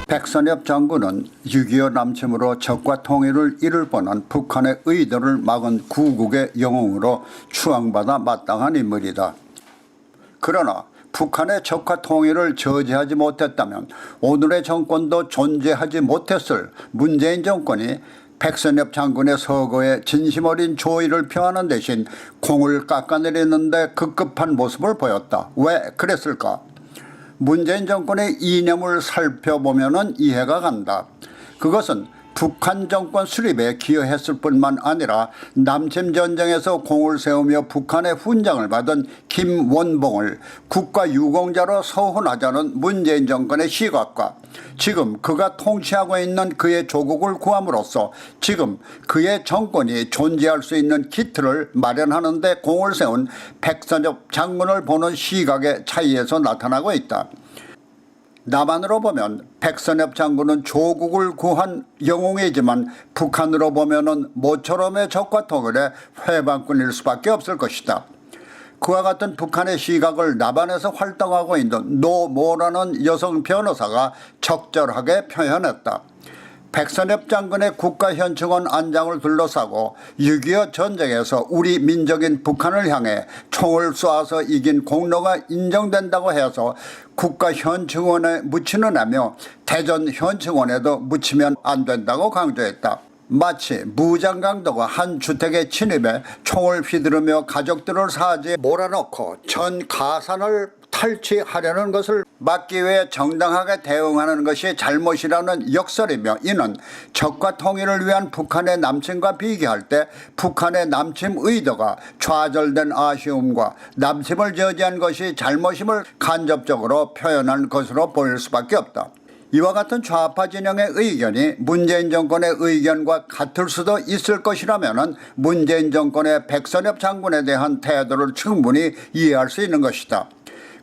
백선엽 장군은 6.25 남침으로 적과 통일을 이룰 뻔한 북한의 의도를 막은 구국의 영웅으로 추앙받아 마땅한 인물이다. 그러나 북한의 적과 통일을 저지하지 못했다면 오늘의 정권도 존재하지 못했을 문재인 정권이 백선엽 장군의 서거에 진심 어린 조의를 표하는 대신 공을 깎아내리는데 급급한 모습을 보였다. 왜 그랬을까? 문재인 정권의 이념을 살펴보면 이해가 간다. 그것은 북한 정권 수립에 기여했을 뿐만 아니라 남침 전쟁에서 공을 세우며 북한의 훈장을 받은 김원봉을 국가유공자로 서훈하자는 문재인 정권의 시각과 지금 그가 통치하고 있는 그의 조국을 구함으로써 지금 그의 정권이 존재할 수 있는 기틀을 마련하는 데 공을 세운 백선엽 장군을 보는 시각의 차이에서 나타나고 있다. 남한으로 보면 백선엽 장군은 조국을 구한 영웅이지만 북한으로 보면 모처럼의 적과 통일의 회방꾼일 수밖에 없을 것이다. 그와 같은 북한의 시각을 남한에서 활동하고 있는 노모라는 여성 변호사가 적절하게 표현했다. 백선엽 장군의 국가현충원 안장을 둘러싸고 6.25 전쟁에서 우리 민족인 북한을 향해 총을 쏘아서 이긴 공로가 인정된다고 해서 국가현충원에 묻히는 하며 대전현충원에도 묻히면 안 된다고 강조했다. 마치 무장강도가 한 주택에 침입해 총을 휘두르며 가족들을 사지에 몰아넣고 전 가산을 탈취하려는 것을 막기 위해 정당하게 대응하는 것이 잘못이라는 역설이며 이는 적과 통일을 위한 북한의 남침과 비교할 때 북한의 남침 의도가 좌절된 아쉬움과 남침을 저지한 것이 잘못임을 간접적으로 표현한 것으로 보일 수밖에 없다. 이와 같은 좌파 진영의 의견이 문재인 정권의 의견과 같을 수도 있을 것이라면 문재인 정권의 백선엽 장군에 대한 태도를 충분히 이해할 수 있는 것이다.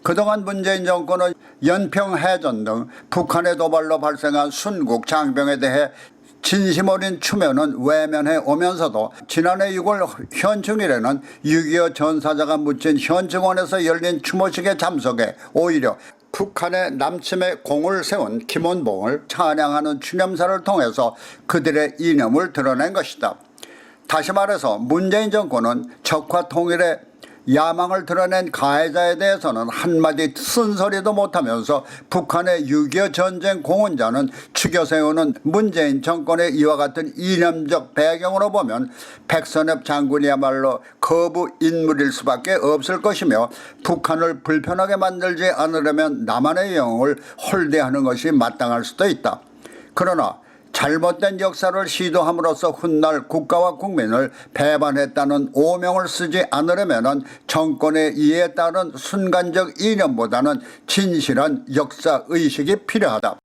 그동안 문재인 정권은 연평해전 등 북한의 도발로 발생한 순국 장병에 대해 진심 어린 추면은 외면해 오면서도 지난해 6월 현충일에는 6.25 전사자가 묻힌 현충원에서 열린 추모식에 참석해 오히려 북한의 남침에 공을 세운 김원봉을 찬양하는 추념사를 통해서 그들의 이념을 드러낸 것이다. 다시 말해서 문재인 정권은 적과 통일의 야망을 드러낸 가해자에 대해서는 한마디 쓴소리도 못하면서 북한의 6.25 전쟁 공헌자는 추겨세우는 문재인 정권의 이와 같은 이념적 배경으로 보면 백선엽 장군이야말로 거부 인물일 수밖에 없을 것이며 북한을 불편하게 만들지 않으려면 남한의 영웅을 홀대하는 것이 마땅할 수도 있다. 그러나 잘못된 역사를 시도함으로써 훗날 국가와 국민을 배반했다는 오명을 쓰지 않으려면 정권의 이해에 따른 순간적 이념보다는 진실한 역사의식이 필요하다.